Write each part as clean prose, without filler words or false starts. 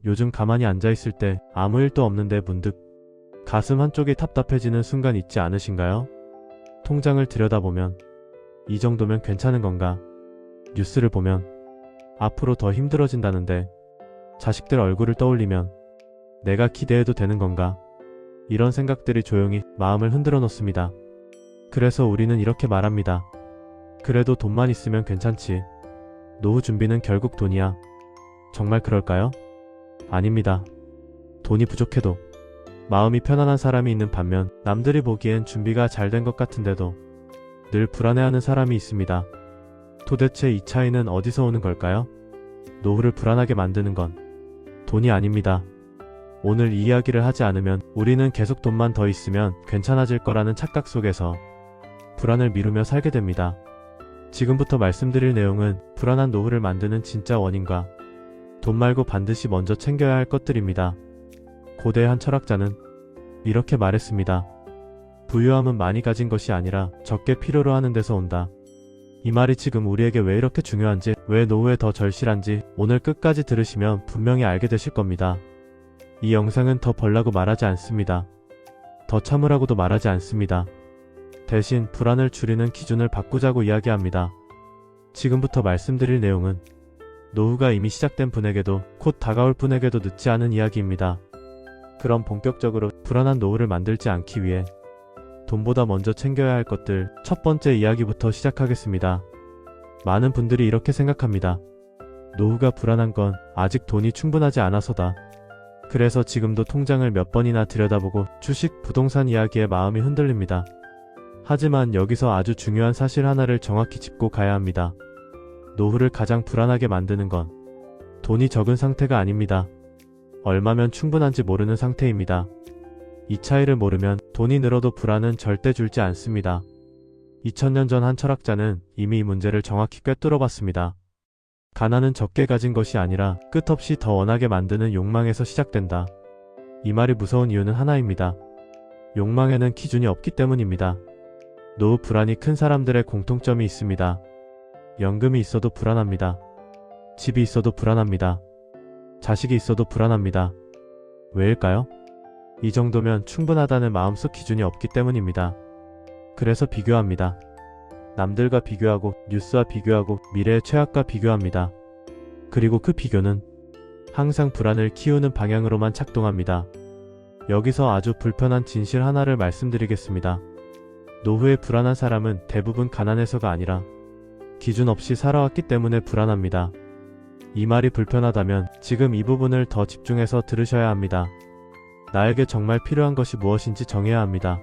요즘 가만히 앉아있을 때 아무 일도 없는데 문득 가슴 한쪽이 답답해지는 순간 있지 않으신가요? 통장을 들여다보면 이 정도면 괜찮은 건가? 뉴스를 보면 앞으로 더 힘들어진다는데 자식들 얼굴을 떠올리면 내가 기대해도 되는 건가? 이런 생각들이 조용히 마음을 흔들어 놓습니다. 그래서 우리는 이렇게 말합니다. 그래도 돈만 있으면 괜찮지. 노후 준비는 결국 돈이야. 정말 그럴까요? 아닙니다. 돈이 부족해도 마음이 편안한 사람이 있는 반면 남들이 보기엔 준비가 잘 된 것 같은데도 늘 불안해하는 사람이 있습니다. 도대체 이 차이는 어디서 오는 걸까요? 노후를 불안하게 만드는 건 돈이 아닙니다. 오늘 이 이야기를 하지 않으면 우리는 계속 돈만 더 있으면 괜찮아질 거라는 착각 속에서 불안을 미루며 살게 됩니다. 지금부터 말씀드릴 내용은 불안한 노후를 만드는 진짜 원인과 돈 말고 반드시 먼저 챙겨야 할 것들입니다. 고대의 한 철학자는 이렇게 말했습니다. 부유함은 많이 가진 것이 아니라 적게 필요로 하는 데서 온다. 이 말이 지금 우리에게 왜 이렇게 중요한지, 왜 노후에 더 절실한지 오늘 끝까지 들으시면 분명히 알게 되실 겁니다. 이 영상은 더 벌라고 말하지 않습니다. 더 참으라고도 말하지 않습니다. 대신 불안을 줄이는 기준을 바꾸자고 이야기합니다. 지금부터 말씀드릴 내용은 노후가 이미 시작된 분에게도 곧 다가올 분에게도 늦지 않은 이야기입니다. 그럼 본격적으로 불안한 노후를 만들지 않기 위해 돈보다 먼저 챙겨야 할 것들 첫 번째 이야기부터 시작하겠습니다. 많은 분들이 이렇게 생각합니다. 노후가 불안한 건 아직 돈이 충분하지 않아서다. 그래서 지금도 통장을 몇 번이나 들여다보고 주식, 부동산 이야기에 마음이 흔들립니다. 하지만 여기서 아주 중요한 사실 하나를 정확히 짚고 가야 합니다. 노후를 가장 불안하게 만드는 건 돈이 적은 상태가 아닙니다. 얼마면 충분한지 모르는 상태입니다. 이 차이를 모르면 돈이 늘어도 불안은 절대 줄지 않습니다. 2000년 전 한 철학자는 이미 이 문제를 정확히 꿰뚫어 봤습니다. 가난은 적게 가진 것이 아니라 끝없이 더 원하게 만드는 욕망에서 시작된다. 이 말이 무서운 이유는 하나입니다. 욕망에는 기준이 없기 때문입니다. 노후 불안이 큰 사람들의 공통점이 있습니다. 연금이 있어도 불안합니다. 집이 있어도 불안합니다. 자식이 있어도 불안합니다. 왜일까요? 이 정도면 충분하다는 마음속 기준이 없기 때문입니다. 그래서 비교합니다. 남들과 비교하고 뉴스와 비교하고 미래의 최악과 비교합니다. 그리고 그 비교는 항상 불안을 키우는 방향으로만 작동합니다. 여기서 아주 불편한 진실 하나를 말씀드리겠습니다. 노후에 불안한 사람은 대부분 가난해서가 아니라 기준 없이 살아왔기 때문에 불안합니다. 이 말이 불편하다면 지금 이 부분을 더 집중해서 들으셔야 합니다. 나에게 정말 필요한 것이 무엇인지 정해야 합니다.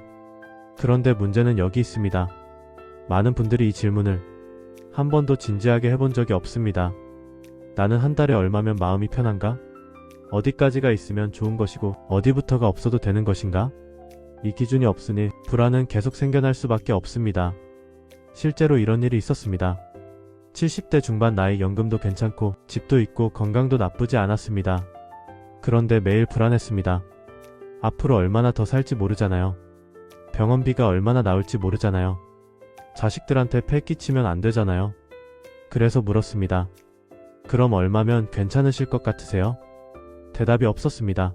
그런데 문제는 여기 있습니다. 많은 분들이 이 질문을 한 번도 진지하게 해본 적이 없습니다. 나는 한 달에 얼마면 마음이 편한가? 어디까지가 있으면 좋은 것이고 어디부터가 없어도 되는 것인가? 이 기준이 없으니 불안은 계속 생겨날 수밖에 없습니다. 실제로 이런 일이 있었습니다. 70대 중반 나이 연금도 괜찮고 집도 있고 건강도 나쁘지 않았습니다. 그런데 매일 불안했습니다. 앞으로 얼마나 더 살지 모르잖아요. 병원비가 얼마나 나올지 모르잖아요. 자식들한테 폐 끼치면 안 되잖아요. 그래서 물었습니다. 그럼 얼마면 괜찮으실 것 같으세요? 대답이 없었습니다.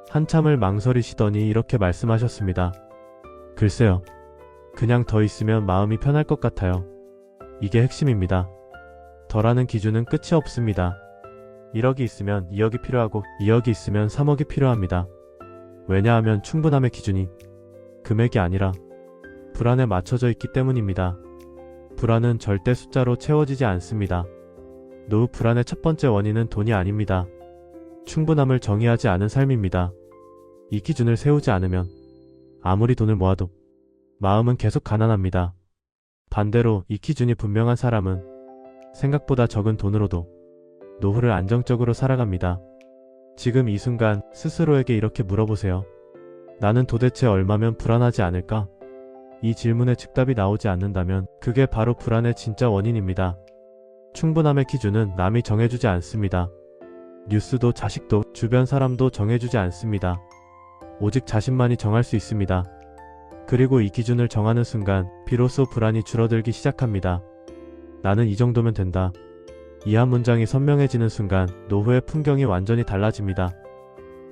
한참을 망설이시더니 이렇게 말씀하셨습니다. 글쎄요. 그냥 더 있으면 마음이 편할 것 같아요. 이게 핵심입니다. 더라는 기준은 끝이 없습니다. 1억이 있으면 2억이 필요하고 2억이 있으면 3억이 필요합니다. 왜냐하면 충분함의 기준이 금액이 아니라 불안에 맞춰져 있기 때문입니다. 불안은 절대 숫자로 채워지지 않습니다. 노후 불안의 첫 번째 원인은 돈이 아닙니다. 충분함을 정의하지 않은 삶입니다. 이 기준을 세우지 않으면 아무리 돈을 모아도 마음은 계속 가난합니다. 반대로 이 기준이 분명한 사람은 생각보다 적은 돈으로도 노후를 안정적으로 살아갑니다. 지금 이 순간 스스로에게 이렇게 물어보세요. 나는 도대체 얼마면 불안하지 않을까? 이 질문에 즉답이 나오지 않는다면 그게 바로 불안의 진짜 원인입니다. 충분함의 기준은 남이 정해주지 않습니다. 뉴스도 자식도 주변 사람도 정해주지 않습니다. 오직 자신만이 정할 수 있습니다. 그리고 이 기준을 정하는 순간 비로소 불안이 줄어들기 시작합니다. 나는 이 정도면 된다. 이 한 문장이 선명해지는 순간 노후의 풍경이 완전히 달라집니다.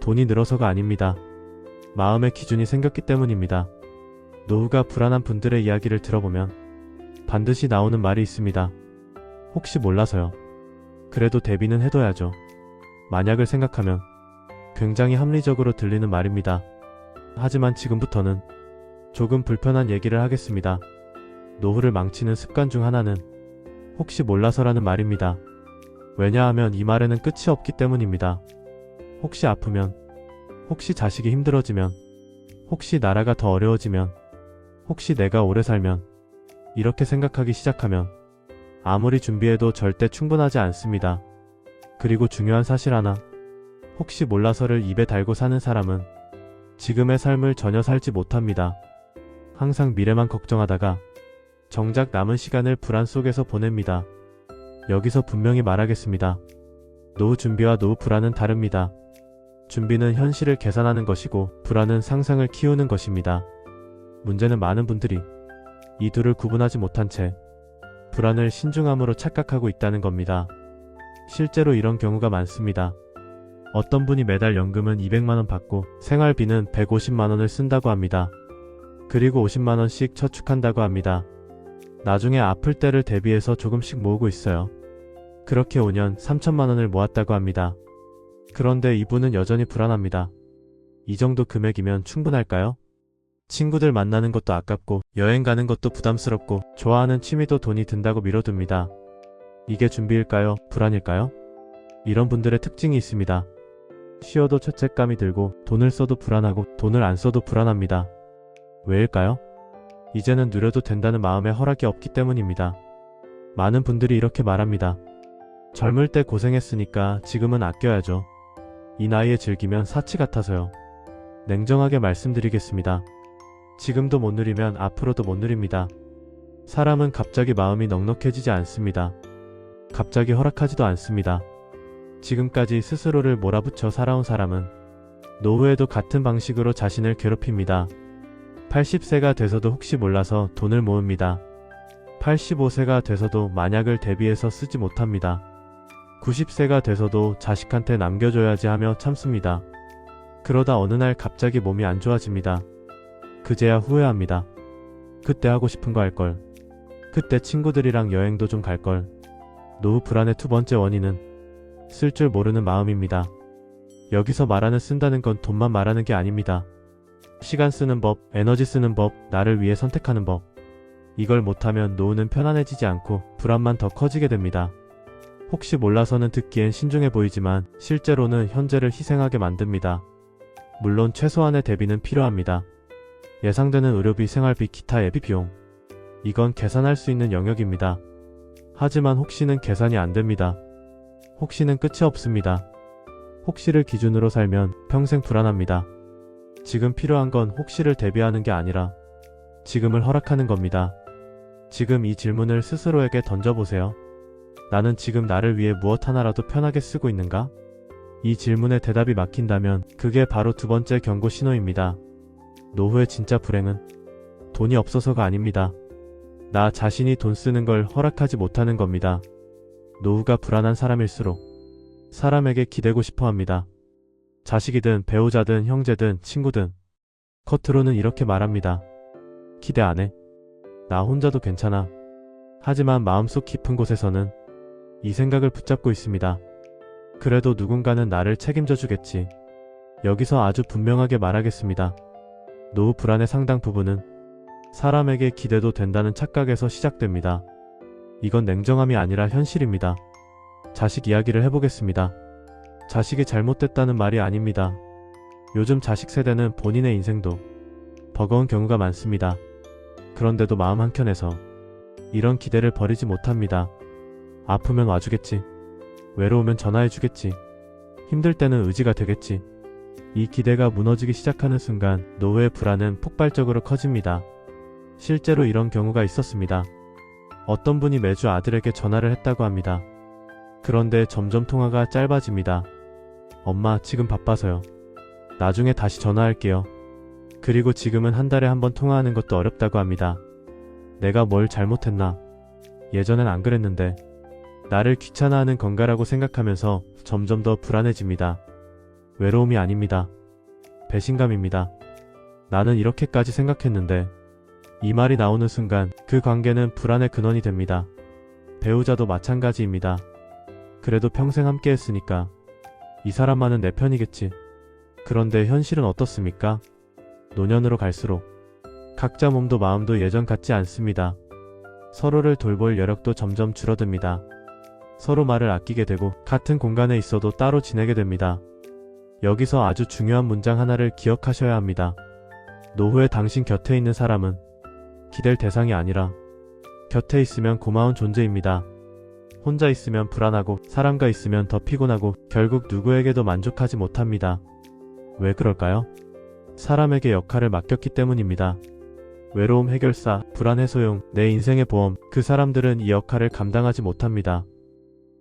돈이 늘어서가 아닙니다. 마음의 기준이 생겼기 때문입니다. 노후가 불안한 분들의 이야기를 들어보면 반드시 나오는 말이 있습니다. 혹시 몰라서요. 그래도 대비는 해둬야죠. 만약을 생각하면 굉장히 합리적으로 들리는 말입니다. 하지만 지금부터는 조금 불편한 얘기를 하겠습니다. 노후를 망치는 습관 중 하나는 혹시 몰라서라는 말입니다. 왜냐하면 이 말에는 끝이 없기 때문입니다. 혹시 아프면, 혹시 자식이 힘들어지면, 혹시 나라가 더 어려워지면, 혹시 내가 오래 살면, 이렇게 생각하기 시작하면 아무리 준비해도 절대 충분하지 않습니다. 그리고 중요한 사실 하나, 혹시 몰라서를 입에 달고 사는 사람은 지금의 삶을 전혀 살지 못합니다. 항상 미래만 걱정하다가 정작 남은 시간을 불안 속에서 보냅니다. 여기서 분명히 말하겠습니다. 노후 준비와 노후 불안은 다릅니다. 준비는 현실을 계산하는 것이고 불안은 상상을 키우는 것입니다. 문제는 많은 분들이 이 둘을 구분하지 못한 채 불안을 신중함으로 착각하고 있다는 겁니다. 실제로 이런 경우가 많습니다. 어떤 분이 매달 연금은 200만원 받고 생활비는 150만원을 쓴다고 합니다. 그리고 50만원씩 저축한다고 합니다. 나중에 아플 때를 대비해서 조금씩 모으고 있어요. 그렇게 5년 3천만원을 모았다고 합니다. 그런데 이분은 여전히 불안합니다. 이 정도 금액이면 충분할까요? 친구들 만나는 것도 아깝고 여행 가는 것도 부담스럽고 좋아하는 취미도 돈이 든다고 미뤄둡니다. 이게 준비일까요? 불안일까요? 이런 분들의 특징이 있습니다. 쉬어도 죄책감이 들고 돈을 써도 불안하고 돈을 안 써도 불안합니다. 왜일까요? 이제는 누려도 된다는 마음의 허락이 없기 때문입니다. 많은 분들이 이렇게 말합니다. 젊을 때 고생했으니까 지금은 아껴야죠. 이 나이에 즐기면 사치 같아서요. 냉정하게 말씀드리겠습니다. 지금도 못 누리면 앞으로도 못 누립니다. 사람은 갑자기 마음이 넉넉해지지 않습니다. 갑자기 허락하지도 않습니다. 지금까지 스스로를 몰아붙여 살아온 사람은 노후에도 같은 방식으로 자신을 괴롭힙니다. 80세가 돼서도 혹시 몰라서 돈을 모읍니다. 85세가 돼서도 만약을 대비해서 쓰지 못합니다. 90세가 돼서도 자식한테 남겨줘야지 하며 참습니다. 그러다 어느 날 갑자기 몸이 안 좋아집니다. 그제야 후회합니다. 그때 하고 싶은 거 할걸. 그때 친구들이랑 여행도 좀 갈걸. 노후 불안의 두 번째 원인은 쓸 줄 모르는 마음입니다. 여기서 말하는 쓴다는 건 돈만 말하는 게 아닙니다. 시간 쓰는 법, 에너지 쓰는 법, 나를 위해 선택하는 법. 이걸 못하면 노후는 편안해지지 않고 불안만 더 커지게 됩니다. 혹시 몰라서는 듣기엔 신중해 보이지만 실제로는 현재를 희생하게 만듭니다. 물론 최소한의 대비는 필요합니다. 예상되는 의료비, 생활비, 기타 예비 비용. 이건 계산할 수 있는 영역입니다. 하지만 혹시는 계산이 안 됩니다. 혹시는 끝이 없습니다. 혹시를 기준으로 살면 평생 불안합니다. 지금 필요한 건 혹시를 대비하는 게 아니라 지금을 허락하는 겁니다. 지금 이 질문을 스스로에게 던져보세요. 나는 지금 나를 위해 무엇 하나라도 편하게 쓰고 있는가? 이 질문에 대답이 막힌다면 그게 바로 두 번째 경고 신호입니다. 노후의 진짜 불행은 돈이 없어서가 아닙니다. 나 자신이 돈 쓰는 걸 허락하지 못하는 겁니다. 노후가 불안한 사람일수록 사람에게 기대고 싶어 합니다. 자식이든 배우자든 형제든 친구든 겉으로는 이렇게 말합니다. 기대 안 해. 나 혼자도 괜찮아. 하지만 마음속 깊은 곳에서는 이 생각을 붙잡고 있습니다. 그래도 누군가는 나를 책임져 주겠지. 여기서 아주 분명하게 말하겠습니다. 노후 불안의 상당 부분은 사람에게 기대도 된다는 착각에서 시작됩니다. 이건 냉정함이 아니라 현실입니다. 자식 이야기를 해보겠습니다. 자식이 잘못됐다는 말이 아닙니다. 요즘 자식 세대는 본인의 인생도 버거운 경우가 많습니다. 그런데도 마음 한켠에서 이런 기대를 버리지 못합니다. 아프면 와주겠지. 외로우면 전화해주겠지. 힘들 때는 의지가 되겠지. 이 기대가 무너지기 시작하는 순간 노후의 불안은 폭발적으로 커집니다. 실제로 이런 경우가 있었습니다. 어떤 분이 매주 아들에게 전화를 했다고 합니다. 그런데 점점 통화가 짧아집니다. 엄마, 지금 바빠서요. 나중에 다시 전화할게요. 그리고 지금은 한 달에 한 번 통화하는 것도 어렵다고 합니다. 내가 뭘 잘못했나? 예전엔 안 그랬는데. 나를 귀찮아하는 건가라고 생각하면서 점점 더 불안해집니다. 외로움이 아닙니다. 배신감입니다. 나는 이렇게까지 생각했는데 이 말이 나오는 순간 그 관계는 불안의 근원이 됩니다. 배우자도 마찬가지입니다. 그래도 평생 함께 했으니까 이 사람만은 내 편이겠지. 그런데 현실은 어떻습니까? 노년으로 갈수록 각자 몸도 마음도 예전 같지 않습니다. 서로를 돌볼 여력도 점점 줄어듭니다. 서로 말을 아끼게 되고 같은 공간에 있어도 따로 지내게 됩니다. 여기서 아주 중요한 문장 하나를 기억하셔야 합니다. 노후에 당신 곁에 있는 사람은 기댈 대상이 아니라 곁에 있으면 고마운 존재입니다. 혼자 있으면 불안하고 사람과 있으면 더 피곤하고 결국 누구에게도 만족하지 못합니다. 왜 그럴까요? 사람에게 역할을 맡겼기 때문입니다. 외로움 해결사, 불안 해소용, 내 인생의 보험, 그 사람들은 이 역할을 감당하지 못합니다.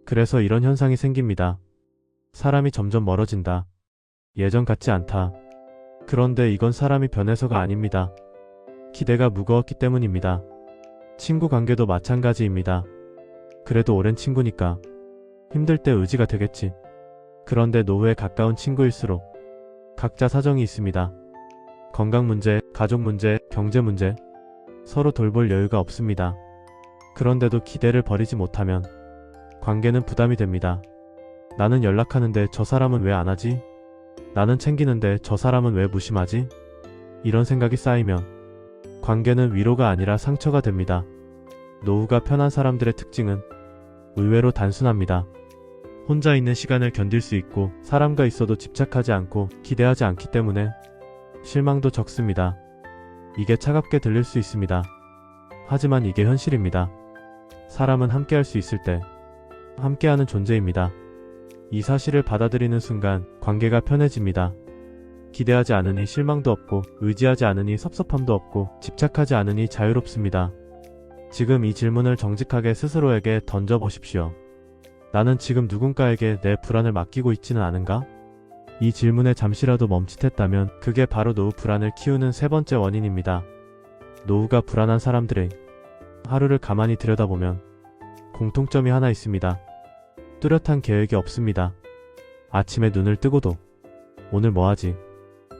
그래서 이런 현상이 생깁니다. 사람이 점점 멀어진다. 예전 같지 않다. 그런데 이건 사람이 변해서가 아닙니다. 기대가 무거웠기 때문입니다. 친구 관계도 마찬가지입니다. 그래도 오랜 친구니까 힘들 때 의지가 되겠지. 그런데 노후에 가까운 친구일수록 각자 사정이 있습니다. 건강 문제, 가족 문제, 경제 문제, 서로 돌볼 여유가 없습니다. 그런데도 기대를 버리지 못하면 관계는 부담이 됩니다. 나는 연락하는데 저 사람은 왜 안 하지? 나는 챙기는데 저 사람은 왜 무심하지? 이런 생각이 쌓이면 관계는 위로가 아니라 상처가 됩니다. 노후가 편한 사람들의 특징은 의외로 단순합니다. 혼자 있는 시간을 견딜 수 있고 사람과 있어도 집착하지 않고 기대하지 않기 때문에 실망도 적습니다. 이게 차갑게 들릴 수 있습니다. 하지만 이게 현실입니다. 사람은 함께할 수 있을 때 함께하는 존재입니다. 이 사실을 받아들이는 순간 관계가 편해집니다. 기대하지 않으니 실망도 없고 의지하지 않으니 섭섭함도 없고 집착하지 않으니 자유롭습니다. 지금 이 질문을 정직하게 스스로에게 던져보십시오. 나는 지금 누군가에게 내 불안을 맡기고 있지는 않은가? 이 질문에 잠시라도 멈칫했다면 그게 바로 노후 불안을 키우는 세 번째 원인입니다. 노후가 불안한 사람들의 하루를 가만히 들여다보면 공통점이 하나 있습니다. 뚜렷한 계획이 없습니다. 아침에 눈을 뜨고도 오늘 뭐하지?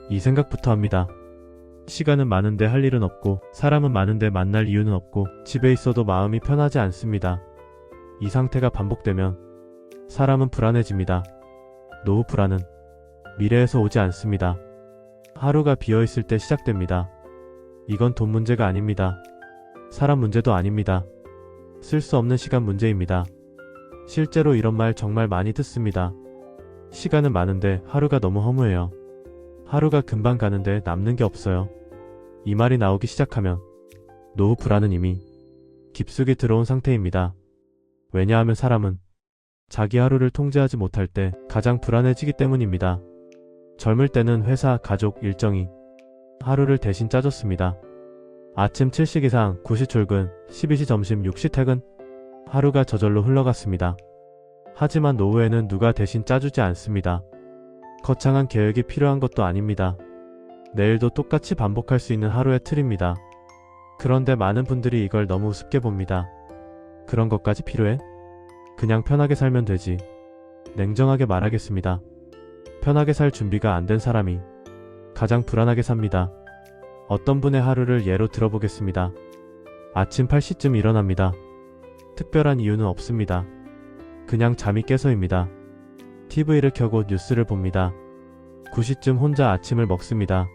이 생각부터 합니다. 시간은 많은데 할 일은 없고 사람은 많은데 만날 이유는 없고 집에 있어도 마음이 편하지 않습니다. 이 상태가 반복되면 사람은 불안해집니다. 노후 불안은 미래에서 오지 않습니다. 하루가 비어있을 때 시작됩니다. 이건 돈 문제가 아닙니다. 사람 문제도 아닙니다. 쓸 수 없는 시간 문제입니다. 실제로 이런 말 정말 많이 듣습니다. 시간은 많은데 하루가 너무 허무해요. 하루가 금방 가는데 남는 게 없어요. 이 말이 나오기 시작하면 노후 불안은 이미 깊숙이 들어온 상태입니다. 왜냐하면 사람은 자기 하루를 통제하지 못할 때 가장 불안해지기 때문입니다. 젊을 때는 회사, 가족, 일정이 하루를 대신 짜줬습니다. 아침 7시 기상, 9시 출근, 12시 점심, 6시 퇴근, 하루가 저절로 흘러갔습니다. 하지만 노후에는 누가 대신 짜주지 않습니다. 거창한 계획이 필요한 것도 아닙니다. 내일도 똑같이 반복할 수 있는 하루의 틀입니다. 그런데 많은 분들이 이걸 너무 우습게 봅니다. 그런 것까지 필요해? 그냥 편하게 살면 되지. 냉정하게 말하겠습니다. 편하게 살 준비가 안 된 사람이 가장 불안하게 삽니다. 어떤 분의 하루를 예로 들어보겠습니다. 아침 8시쯤 일어납니다. 특별한 이유는 없습니다. 그냥 잠이 깨서입니다. TV를 켜고 뉴스를 봅니다. 9시쯤 혼자 아침을 먹습니다.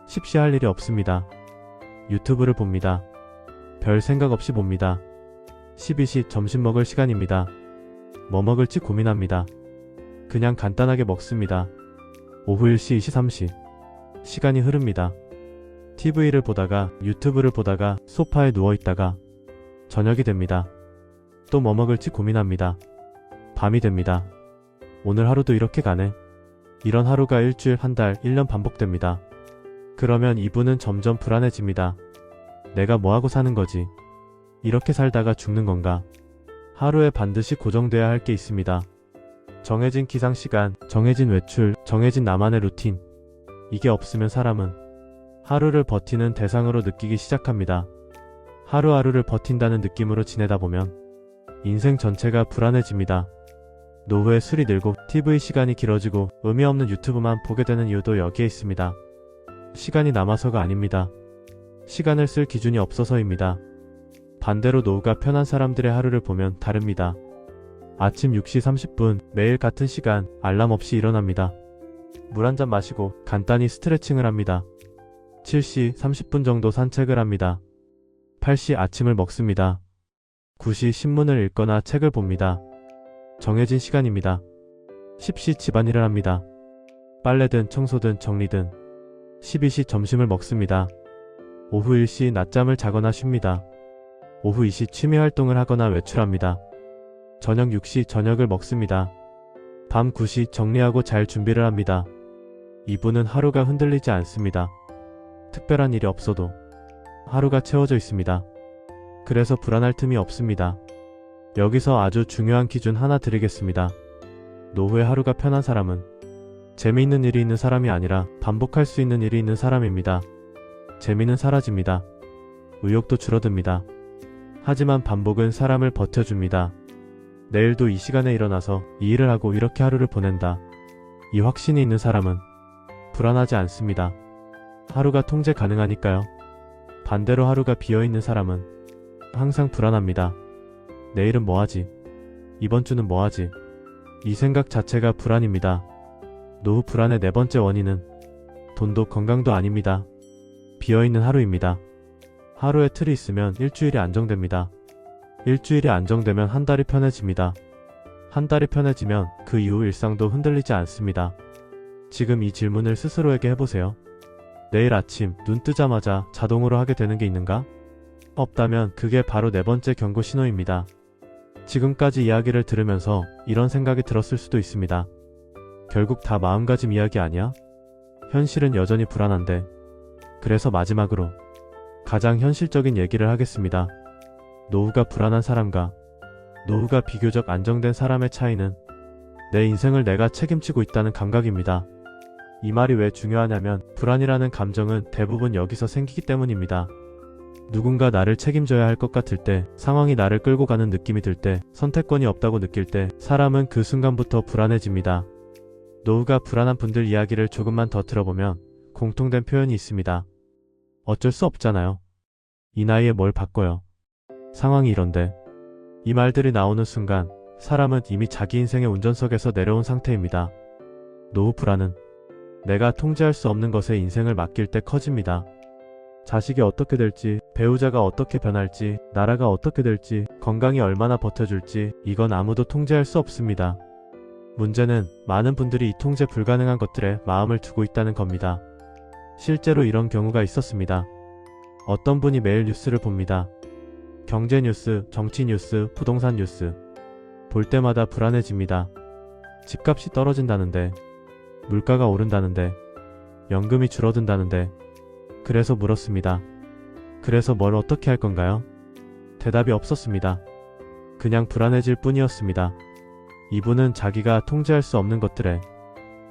쉽시 할 일이 없습니다. 유튜브를 봅니다. 별 생각 없이 봅니다. 12시 점심 먹을 시간입니다. 뭐 먹을지 고민합니다. 그냥 간단하게 먹습니다. 오후 1시 23시 시간이 흐릅니다. TV를 보다가 유튜브를 보다가 소파에 누워있다가 저녁이 됩니다. 또 뭐 먹을지 고민합니다. 밤이 됩니다. 오늘 하루도 이렇게 가네. 이런 하루가 일주일, 한 달, 1년 반복됩니다. 그러면 이분은 점점 불안해집니다. 내가 뭐하고 사는 거지? 이렇게 살다가 죽는 건가? 하루에 반드시 고정돼야 할 게 있습니다. 정해진 기상시간, 정해진 외출, 정해진 나만의 루틴. 이게 없으면 사람은 하루를 버티는 대상으로 느끼기 시작합니다. 하루하루를 버틴다는 느낌으로 지내다 보면 인생 전체가 불안해집니다. 노후에 술이 늘고 TV 시간이 길어지고 의미 없는 유튜브만 보게 되는 이유도 여기에 있습니다. 시간이 남아서가 아닙니다. 시간을 쓸 기준이 없어서입니다. 반대로 노후가 편한 사람들의 하루를 보면 다릅니다. 아침 6시 30분 매일 같은 시간 알람 없이 일어납니다. 물 한 잔 마시고 간단히 스트레칭을 합니다. 7시 30분 정도 산책을 합니다. 8시 아침을 먹습니다. 9시 신문을 읽거나 책을 봅니다. 정해진 시간입니다. 10시 집안일을 합니다. 빨래든 청소든 정리든. 12시 점심을 먹습니다. 오후 1시 낮잠을 자거나 쉽니다. 오후 2시 취미활동을 하거나 외출합니다. 저녁 6시 저녁을 먹습니다. 밤 9시 정리하고 잘 준비를 합니다. 이분은 하루가 흔들리지 않습니다. 특별한 일이 없어도 하루가 채워져 있습니다. 그래서 불안할 틈이 없습니다. 여기서 아주 중요한 기준 하나 드리겠습니다. 노후에 하루가 편한 사람은 재미있는 일이 있는 사람이 아니라 반복할 수 있는 일이 있는 사람입니다. 재미는 사라집니다. 의욕도 줄어듭니다. 하지만 반복은 사람을 버텨줍니다. 내일도 이 시간에 일어나서 이 일을 하고 이렇게 하루를 보낸다. 이 확신이 있는 사람은 불안하지 않습니다. 하루가 통제 가능하니까요. 반대로 하루가 비어있는 사람은 항상 불안합니다. 내일은 뭐하지? 이번 주는 뭐하지? 이 생각 자체가 불안입니다. 노후 불안의 네 번째 원인은 돈도 건강도 아닙니다. 비어있는 하루입니다. 하루에 틀이 있으면 일주일이 안정됩니다. 일주일이 안정되면 한 달이 편해집니다. 한 달이 편해지면 그 이후 일상도 흔들리지 않습니다. 지금 이 질문을 스스로에게 해보세요. 내일 아침 눈 뜨자마자 자동으로 하게 되는 게 있는가? 없다면 그게 바로 네 번째 경고 신호입니다. 지금까지 이야기를 들으면서 이런 생각이 들었을 수도 있습니다. 결국 다 마음가짐 이야기 아니야? 현실은 여전히 불안한데. 그래서 마지막으로 가장 현실적인 얘기를 하겠습니다. 노후가 불안한 사람과 노후가 비교적 안정된 사람의 차이는 내 인생을 내가 책임지고 있다는 감각입니다. 이 말이 왜 중요하냐면 불안이라는 감정은 대부분 여기서 생기기 때문입니다. 누군가 나를 책임져야 할 것 같을 때, 상황이 나를 끌고 가는 느낌이 들 때, 선택권이 없다고 느낄 때 사람은 그 순간부터 불안해집니다. 노후가 불안한 분들 이야기를 조금만 더 들어보면 공통된 표현이 있습니다. 어쩔 수 없잖아요. 이 나이에 뭘 바꿔요. 상황이 이런데. 이 말들이 나오는 순간 사람은 이미 자기 인생의 운전석에서 내려온 상태입니다. 노후 불안은 내가 통제할 수 없는 것에 인생을 맡길 때 커집니다. 자식이 어떻게 될지, 배우자가 어떻게 변할지, 나라가 어떻게 될지, 건강이 얼마나 버텨줄지 이건 아무도 통제할 수 없습니다. 문제는 많은 분들이 이 통제 불가능한 것들에 마음을 두고 있다는 겁니다. 실제로 이런 경우가 있었습니다. 어떤 분이 매일 뉴스를 봅니다. 경제 뉴스, 정치 뉴스, 부동산 뉴스. 볼 때마다 불안해집니다. 집값이 떨어진다는데, 물가가 오른다는데, 연금이 줄어든다는데. 그래서 물었습니다. 그래서 뭘 어떻게 할 건가요? 대답이 없었습니다. 그냥 불안해질 뿐이었습니다. 이분은 자기가 통제할 수 없는 것들에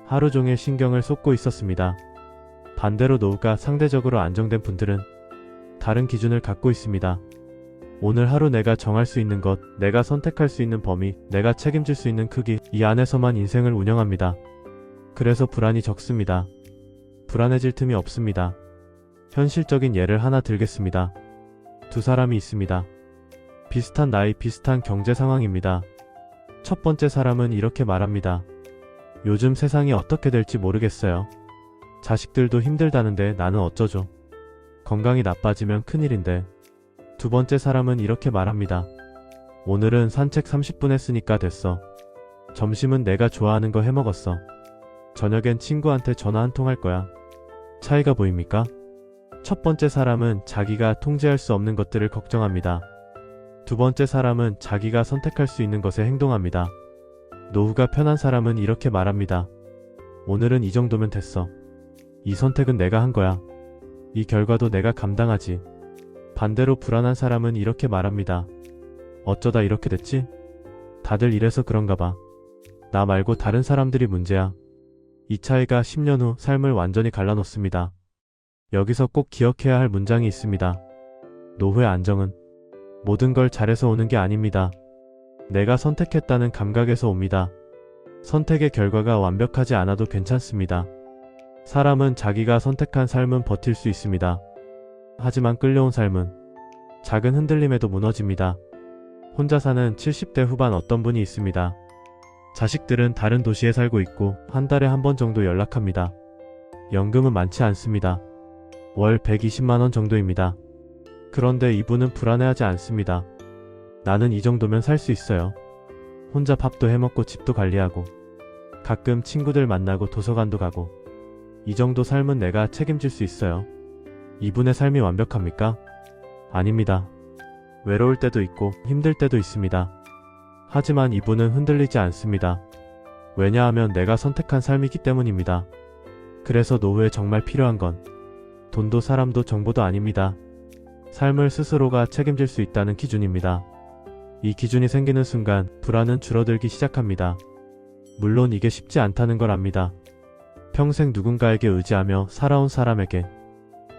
하루 종일 신경을 쏟고 있었습니다. 반대로 노후가 상대적으로 안정된 분들은 다른 기준을 갖고 있습니다. 오늘 하루 내가 정할 수 있는 것, 내가 선택할 수 있는 범위, 내가 책임질 수 있는 크기, 이 안에서만 인생을 운영합니다. 그래서 불안이 적습니다. 불안해질 틈이 없습니다. 현실적인 예를 하나 들겠습니다. 두 사람이 있습니다. 비슷한 나이, 비슷한 경제 상황입니다. 첫 번째 사람은 이렇게 말합니다. 요즘 세상이 어떻게 될지 모르겠어요. 자식들도 힘들다는데 나는 어쩌죠? 건강이 나빠지면 큰일인데. 두 번째 사람은 이렇게 말합니다. 오늘은 산책 30분 했으니까 됐어. 점심은 내가 좋아하는 거 해먹었어. 저녁엔 친구한테 전화 한 통 할 거야. 차이가 보입니까? 첫 번째 사람은 자기가 통제할 수 없는 것들을 걱정합니다. 두 번째 사람은 자기가 선택할 수 있는 것에 행동합니다. 노후가 편한 사람은 이렇게 말합니다. 오늘은 이 정도면 됐어. 이 선택은 내가 한 거야. 이 결과도 내가 감당하지. 반대로 불안한 사람은 이렇게 말합니다. 어쩌다 이렇게 됐지? 다들 이래서 그런가 봐. 나 말고 다른 사람들이 문제야. 이 차이가 10년 후 삶을 완전히 갈라놓습니다. 여기서 꼭 기억해야 할 문장이 있습니다. 노후의 안정은 모든 걸 잘해서 오는 게 아닙니다. 내가 선택했다는 감각에서 옵니다. 선택의 결과가 완벽하지 않아도 괜찮습니다. 사람은 자기가 선택한 삶은 버틸 수 있습니다. 하지만 끌려온 삶은 작은 흔들림에도 무너집니다. 혼자 사는 70대 후반 어떤 분이 있습니다. 자식들은 다른 도시에 살고 있고 한 달에 한 번 정도 연락합니다. 연금은 많지 않습니다. 월 120만원 정도입니다. 그런데 이분은 불안해하지 않습니다. 나는 이 정도면 살 수 있어요. 혼자 밥도 해먹고 집도 관리하고 가끔 친구들 만나고 도서관도 가고 이 정도 삶은 내가 책임질 수 있어요. 이분의 삶이 완벽합니까? 아닙니다. 외로울 때도 있고 힘들 때도 있습니다. 하지만 이분은 흔들리지 않습니다. 왜냐하면 내가 선택한 삶이기 때문입니다. 그래서 노후에 정말 필요한 건 돈도 사람도 정보도 아닙니다. 삶을 스스로가 책임질 수 있다는 기준입니다. 이 기준이 생기는 순간 불안은 줄어들기 시작합니다. 물론 이게 쉽지 않다는 걸 압니다. 평생 누군가에게 의지하며 살아온 사람에게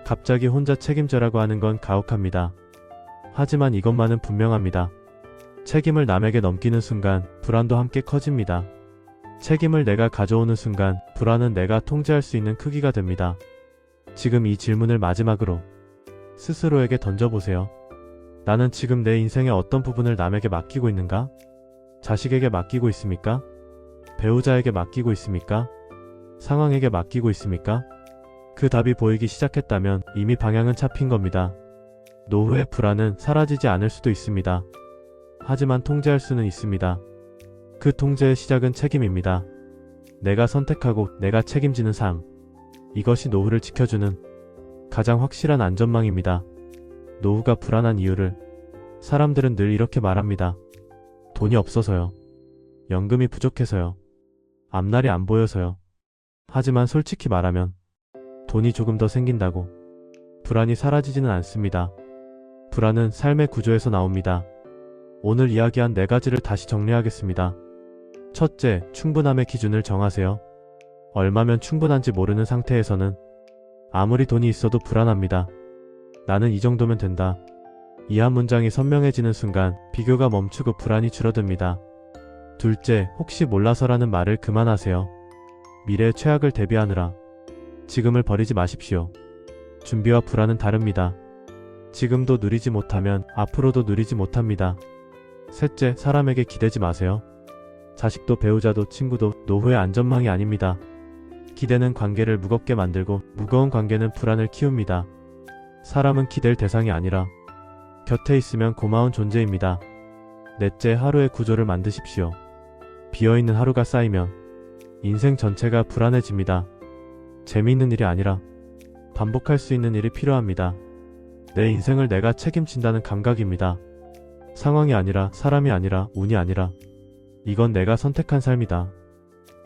갑자기 혼자 책임져라고 하는 건 가혹합니다. 하지만 이것만은 분명합니다. 책임을 남에게 넘기는 순간 불안도 함께 커집니다. 책임을 내가 가져오는 순간 불안은 내가 통제할 수 있는 크기가 됩니다. 지금 이 질문을 마지막으로 스스로에게 던져보세요. 나는 지금 내 인생의 어떤 부분을 남에게 맡기고 있는가? 자식에게 맡기고 있습니까? 배우자에게 맡기고 있습니까? 상황에게 맡기고 있습니까? 그 답이 보이기 시작했다면 이미 방향은 잡힌 겁니다. 노후의 불안은 사라지지 않을 수도 있습니다. 하지만 통제할 수는 있습니다. 그 통제의 시작은 책임입니다. 내가 선택하고 내가 책임지는 삶. 이것이 노후를 지켜주는 가장 확실한 안전망입니다. 노후가 불안한 이유를 사람들은 늘 이렇게 말합니다. 돈이 없어서요. 연금이 부족해서요. 앞날이 안 보여서요. 하지만 솔직히 말하면 돈이 조금 더 생긴다고 불안이 사라지지는 않습니다. 불안은 삶의 구조에서 나옵니다. 오늘 이야기한 4가지를 다시 정리하겠습니다. 첫째, 충분함의 기준을 정하세요. 얼마면 충분한지 모르는 상태에서는 아무리 돈이 있어도 불안합니다. 나는 이 정도면 된다. 이 한 문장이 선명해지는 순간 비교가 멈추고 불안이 줄어듭니다. 둘째, 혹시 몰라서라는 말을 그만하세요. 미래의 최악을 대비하느라 지금을 버리지 마십시오. 준비와 불안은 다릅니다. 지금도 누리지 못하면 앞으로도 누리지 못합니다. 셋째, 사람에게 기대지 마세요. 자식도 배우자도 친구도 노후의 안전망이 아닙니다. 기대는 관계를 무겁게 만들고 무거운 관계는 불안을 키웁니다. 사람은 기댈 대상이 아니라 곁에 있으면 고마운 존재입니다. 넷째, 하루의 구조를 만드십시오. 비어있는 하루가 쌓이면 인생 전체가 불안해집니다. 재미있는 일이 아니라 반복할 수 있는 일이 필요합니다. 내 인생을 내가 책임진다는 감각입니다. 상황이 아니라 사람이 아니라 운이 아니라 이건 내가 선택한 삶이다.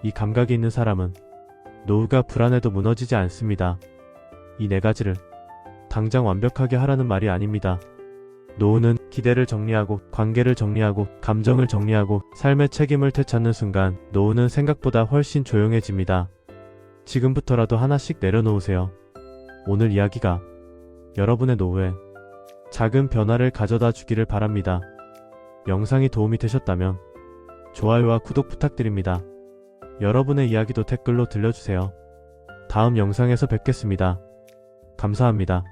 이 감각이 있는 사람은 노후가 불안해도 무너지지 않습니다. 이 4가지를 당장 완벽하게 하라는 말이 아닙니다. 노후는 기대를 정리하고 관계를 정리하고 감정을 정리하고 삶의 책임을 되찾는 순간 노후는 생각보다 훨씬 조용해집니다. 지금부터라도 하나씩 내려놓으세요. 오늘 이야기가 여러분의 노후에 작은 변화를 가져다 주기를 바랍니다. 영상이 도움이 되셨다면 좋아요와 구독 부탁드립니다. 여러분의 이야기도 댓글로 들려주세요. 다음 영상에서 뵙겠습니다. 감사합니다.